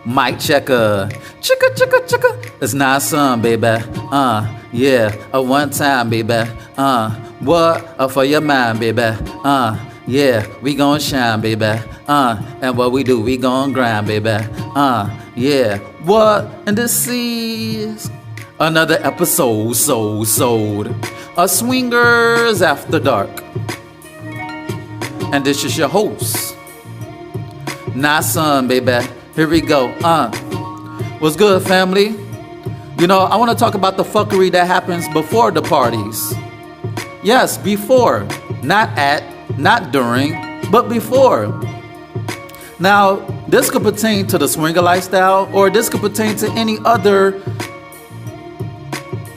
Mic checker. Chicka, chicka, chicka. It's not some, baby. Yeah. A one time, baby. What? For your mind, baby. Yeah. We gon' shine, baby. And what we do, we gon' grind, baby. Yeah. What? And this is another episode, sold. A Swingers After Dark. And this is your host. Not some, baby. Here we go. What's good, family? You know, I want to talk about the fuckery that happens before the parties. Yes, before. Not at, not during, but before. Now, this could pertain to the swinger lifestyle, or this could pertain to any other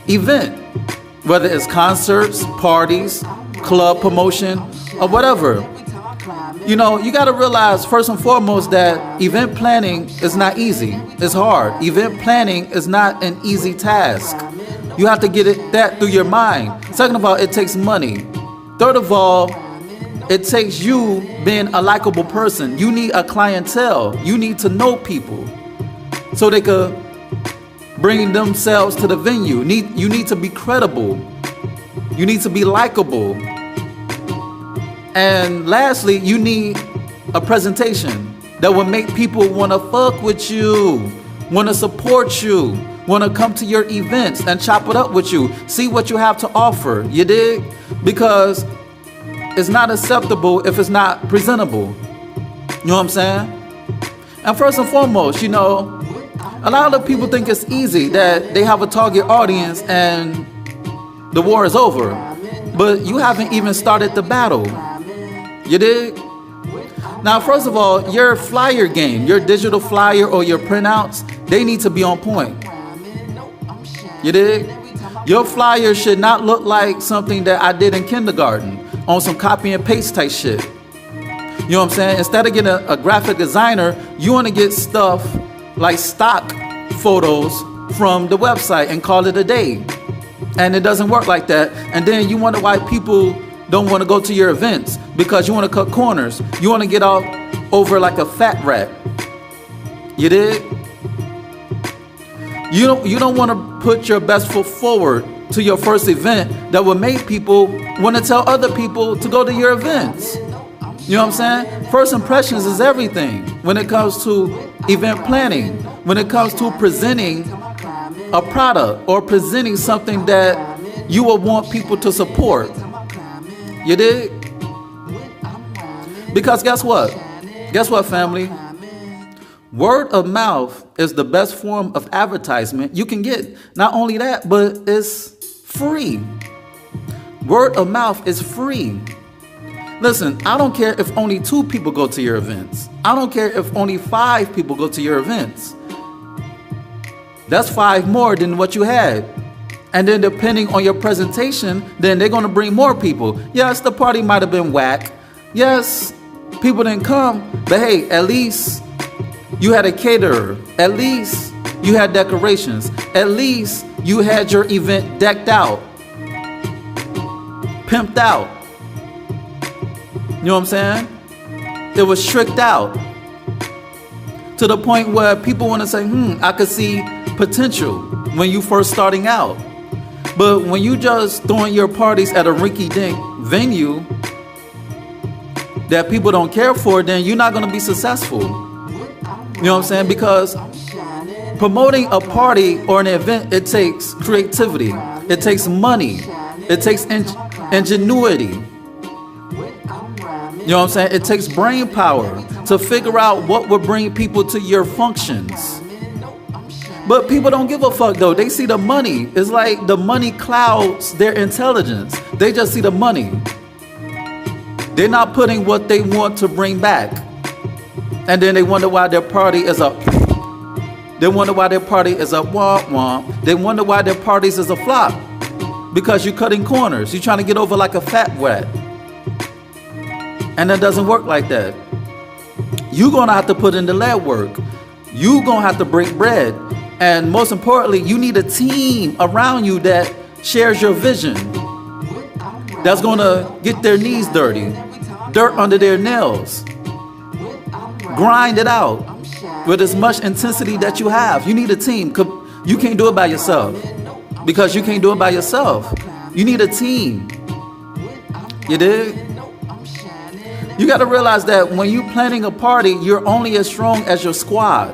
event. Whether it's concerts, parties, club promotion, or whatever. You know, you got to realize first and foremost that event planning is not easy. It's hard. Event planning is not an easy task. You have to get that through your mind. Second of all, it takes money. Third of all, it takes you being a likable person. You need a clientele. You need to know people so they could bring themselves to the venue. You need to be credible. You need to be likable. And lastly, you need a presentation that will make people want to fuck with you, want to support you, want to come to your events and chop it up with you. See what you have to offer, you dig? Because it's not acceptable if it's not presentable. You know what I'm saying? And first and foremost, you know, a lot of people think it's easy, that they have a target audience and the war is over. But you haven't even started the battle. You dig? Now, first of all, your flyer game, your digital flyer or your printouts, they need to be on point. You dig? Your flyer should not look like something that I did in kindergarten on some copy and paste type shit. You know what I'm saying? Instead of getting a graphic designer, you want to get stuff like stock photos from the website and call it a day. And it doesn't work like that. And then you wonder why people don't want to go to your events, because you want to cut corners. You want to get off over like a fat rat. You dig? You don't want to put your best foot forward to your first event that will make people want to tell other people to go to your events. You know what I'm saying? First impressions is everything when it comes to event planning, when it comes to presenting a product or presenting something that you will want people to support. You dig? Because guess what? Guess what, family? Word of mouth is the best form of advertisement you can get. Not only that, but it's free. Word of mouth is free. Listen, I don't care if only 2 people go to your events. I don't care if only 5 people go to your events. That's 5 more than what you had. And then depending on your presentation, then they're going to bring more people. Yes, the party might have been whack. Yes, people didn't come. But hey, at least you had a caterer. At least you had decorations. At least you had your event decked out, pimped out. You know what I'm saying? It was tricked out to the point where people want to say, I could see potential when you first starting out. But when you just throwing your parties at a rinky-dink venue that people don't care for, then you're not going to be successful. You know what I'm saying? Because promoting a party or an event, it takes creativity. It takes money. It takes ingenuity. You know what I'm saying? It takes brain power to figure out what would bring people to your functions. But people don't give a fuck though. They see the money. It's like the money clouds their intelligence. They just see the money. They're not putting what they want to bring back. And then they wonder why their party is up. They wonder why their party is a womp womp. They wonder why their parties is a flop. Because you're cutting corners. You're trying to get over like a fat rat. And it doesn't work like that. You're going to have to put in the lead work. You're going to have to break bread. And most importantly, you need a team around you that shares your vision. That's going to get their knees dirty. Dirt under their nails. Grind it out with as much intensity that you have. You need a team. You can't do it by yourself. Because you can't do it by yourself. You need a team. You dig? You got to realize that when you're planning a party, you're only as strong as your squad.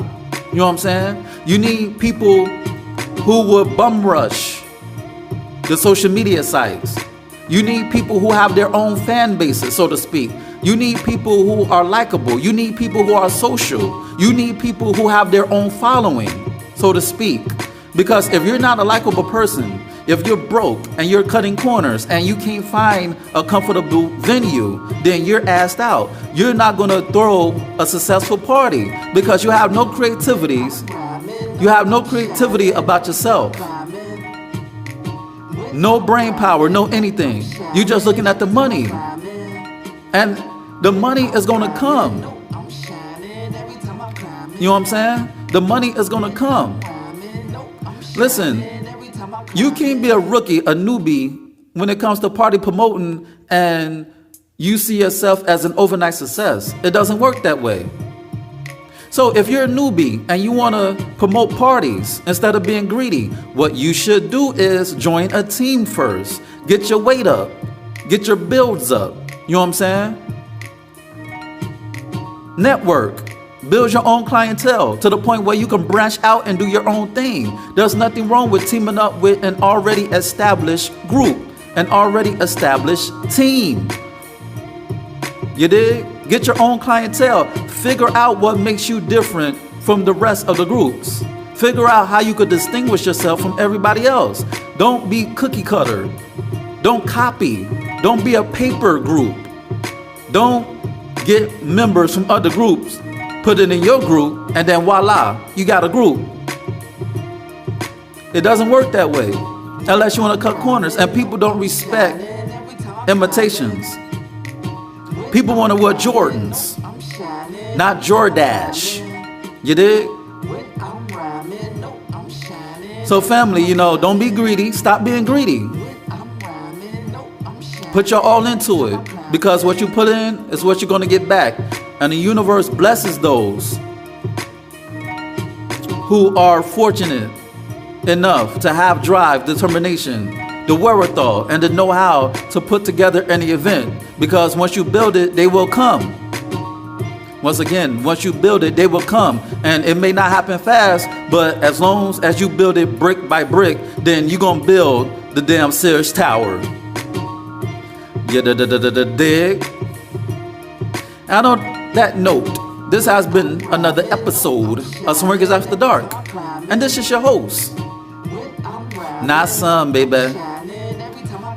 You know what I'm saying? You need people who will bum rush the social media sites. You need people who have their own fan bases, so to speak. You need people who are likable. You need people who are social. You need people who have their own following, so to speak. Because if you're not a likable person, if you're broke and you're cutting corners and you can't find a comfortable venue, then you're asked out. You're not going to throw a successful party because you have no creativities. You have no creativity about yourself. No brain power, no anything. You're just looking at the money. And the money is going to come. You know what I'm saying? The money is going to come. Listen, you can't be a rookie, a newbie, when it comes to party promoting and you see yourself as an overnight success. It doesn't work that way. So if you're a newbie and you want to promote parties instead of being greedy, what you should do is join a team first. Get your weight up. Get your builds up. You know what I'm saying? Network. Build your own clientele to the point where you can branch out and do your own thing. There's nothing wrong with teaming up with an already established group, an already established team. You dig? Get your own clientele. Figure out what makes you different from the rest of the groups. Figure out how you could distinguish yourself from everybody else. Don't be cookie cutter. Don't copy. Don't be a paper group. Don't get members from other groups, put it in your group, and then voila, you got a group. It doesn't work that way unless you want to cut corners, and people don't respect imitations. People want to wear Jordans, not Jordache. You dig? So family, don't be greedy. Stop being greedy. Put your all into it, because what you put in is what you're going to get back. And the universe blesses those who are fortunate enough to have drive, determination, the wherewithal, and the know-how to put together any event. Because once you build it, they will come. Once again, once you build it, they will come. And it may not happen fast, but as long as you build it brick by brick, then you're going to build the damn Sears Tower. Yeah, dig? And on that note, this has been another episode of Shenanigans After Dark. And this is your host, Nasun, baby.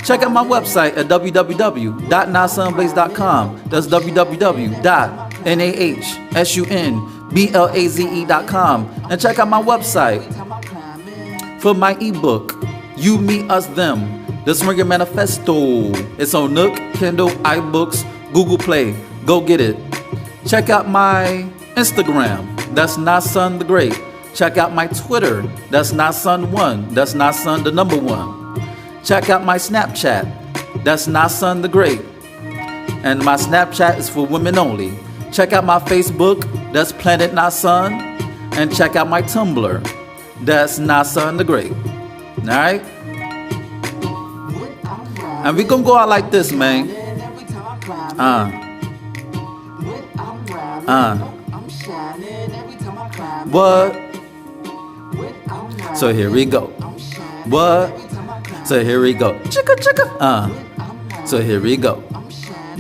Check out my website at www.nasunblaze.com. That's www.nahsunblaze.com. And check out my website for my ebook, You, Me, Us, Them, the Shenanigans Manifesto. It's on Nook, Kindle, iBooks, Google Play. Go get it. Check out my Instagram. That's Nasun the Great. Check out my Twitter. That's Nasun1. That's Nasun the number 1. Check out my Snapchat. That's Nasun the Great. And my Snapchat is for women only. Check out my Facebook. That's Planet Nasun. And check out my Tumblr. That's Nasun the Great. Alright? And we gonna go out like this, man. What? So here we go. What? So here we go. Chicka chicka. So here we go.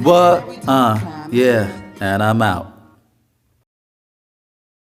What? Yeah. And I'm out.